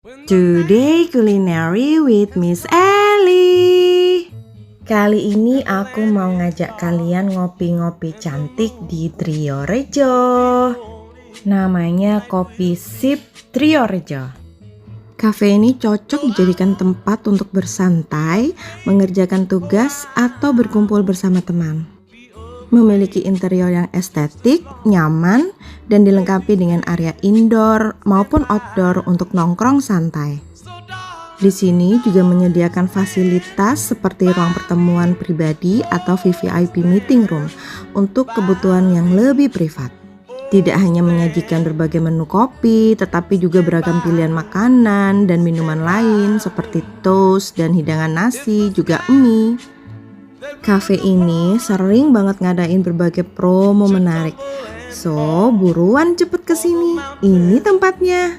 Today Culinary with Miss Ellie. Kali ini aku mau ngajak kalian ngopi-ngopi cantik di Triorejo. Namanya Kopi Sip Triorejo. Cafe ini cocok dijadikan tempat untuk bersantai, mengerjakan tugas, atau berkumpul bersama teman. Memiliki interior yang estetik, nyaman, dan dilengkapi dengan area indoor maupun outdoor untuk nongkrong santai. Di sini juga menyediakan fasilitas seperti ruang pertemuan pribadi atau VVIP meeting room untuk kebutuhan yang lebih privat. Tidak hanya menyajikan berbagai menu kopi, tetapi juga beragam pilihan makanan dan minuman lain seperti toast dan hidangan nasi, juga mie. Cafe ini sering banget ngadain berbagai promo menarik. So, buruan cepet kesini. Ini tempatnya.